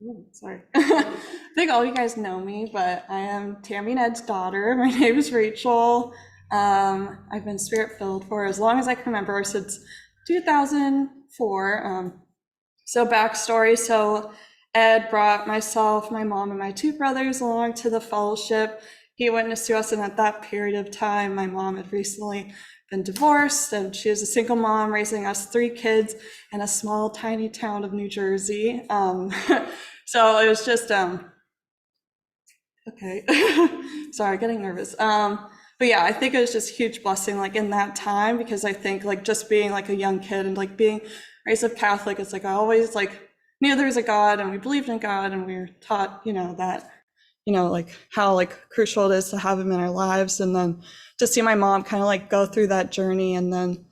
Ooh, sorry. I think all you guys know me, but I am Tammy and Ed's daughter. My name is Rachel. I've been spirit filled for as long as I can remember, since 2004. So backstory, so Ed brought myself, my mom, and my two brothers along to the fellowship. He witnessed to us, and at that period of time, my mom had recently been divorced, and she was a single mom raising us three kids in a small, tiny town of New Jersey. So it was just, okay, sorry, getting nervous. But yeah, I think it was just a huge blessing, like in that time, because I think like just being like a young kid and like being raised up Catholic, it's like I always like knew there was a God and we believed in God and we were taught, that, like how like crucial it is to have him in our lives. And then to see my mom kind of like go through that journey and then,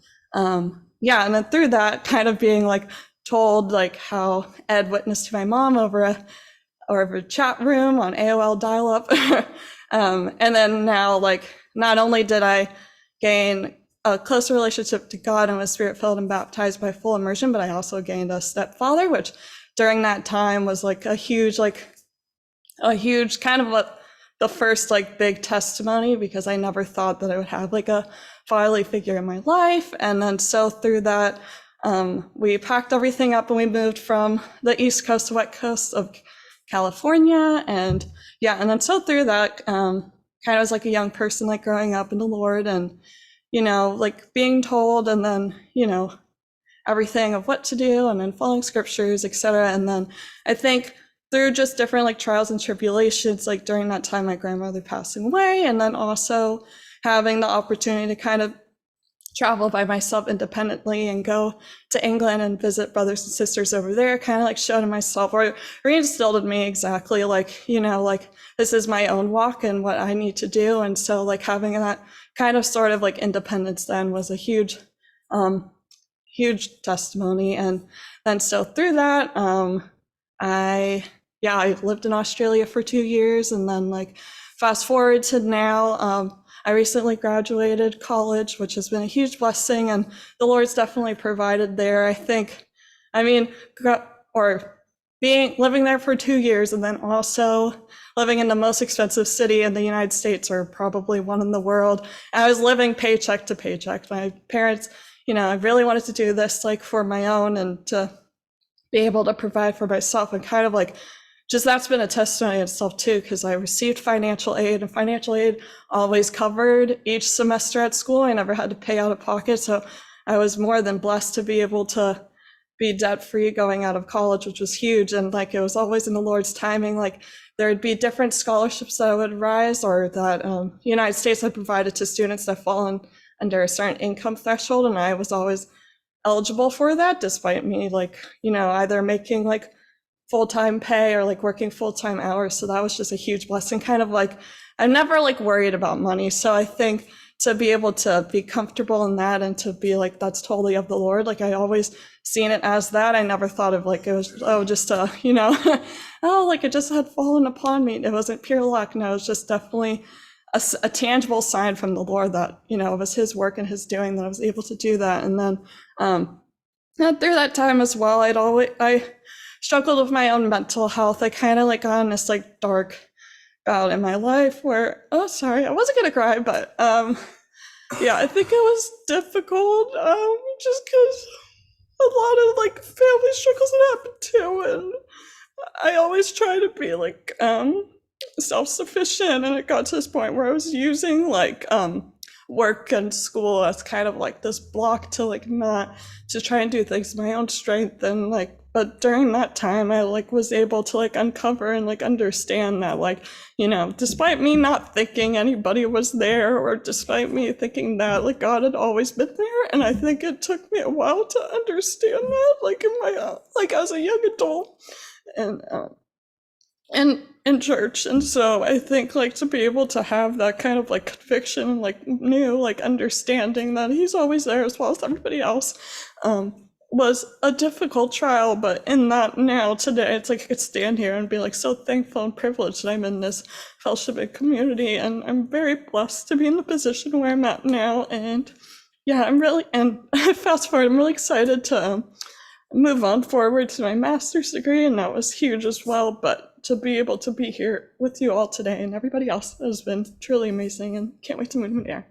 yeah, and then through that kind of being like told like how Ed witnessed to my mom over a chat room on AOL dial-up. And then now, like, not only did I gain a closer relationship to God and was spirit-filled and baptized by full immersion, but I also gained a stepfather, which during that time was like a huge kind of what the first like big testimony, because I never thought that I would have like a fatherly figure in my life. And then so through that, we packed everything up and we moved from the East Coast to West Coast of California. And yeah, and then so through that, kind of as like a young person, like growing up in the Lord and, like being told and then, everything of what to do and then following scriptures, etc. And then I think through just different like trials and tribulations, like during that time, my grandmother passing away, and then also having the opportunity to kind of travel by myself independently and go to England and visit brothers and sisters over there, kind of like showed myself or reinstilled in me exactly like, like this is my own walk and what I need to do. And so like having that kind of sort of like independence then was a huge testimony. And then so through that, I lived in Australia for 2 years, and then like fast forward to now, I recently graduated college, which has been a huge blessing, and the Lord's definitely provided there. I think, living there for 2 years and then also living in the most expensive city in the United States, or probably one in the world. I was living paycheck to paycheck. My parents, I really wanted to do this like for my own and to be able to provide for myself, and kind of like just that's been a testimony in itself too, because I received financial aid, and financial aid always covered each semester at school. I never had to pay out of pocket, so I was more than blessed to be able to be debt free going out of college, which was huge. And like it was always in the Lord's timing, like there would be different scholarships that would rise, or that the United States had provided to students that fall under a certain income threshold, and I was always eligible for that, despite me like either making like full-time pay or like working full-time hours. So that was just a huge blessing. Kind of like I'm never like worried about money, so I think to be able to be comfortable in that and to be like that's totally of the Lord, like I always seen it as that. I never thought of like it was just oh, like it just had fallen upon me. It wasn't pure luck. No, it was just definitely a tangible sign from the Lord that it was his work and his doing that I was able to do that. And then through that time as well, I struggled with my own mental health. I kind of like got on this like dark bout in my life where, oh sorry, I wasn't gonna cry, but yeah, I think it was difficult, just because a lot of like family struggles had happened too, and I always try to be like self-sufficient, and it got to this point where I was using like work and school as kind of like this block to like not to try and do things my own strength. And like but during that time I like was able to like uncover and like understand that like despite me not thinking anybody was there, or despite me thinking that like God had always been there, and I think it took me a while to understand that like in my like as a young adult and in church. And so I think like to be able to have that kind of like conviction, like new like understanding that he's always there as well as everybody else, was a difficult trial. But in that now today, it's like I could stand here and be like so thankful and privileged that I'm in this fellowship and community, and I'm very blessed to be in the position where I'm at now. And yeah, I'm really, and fast forward, I'm really excited to move on forward to my master's degree, and that was huge as well. But to be able to be here with you all today and everybody else has been truly amazing, and can't wait to move in there.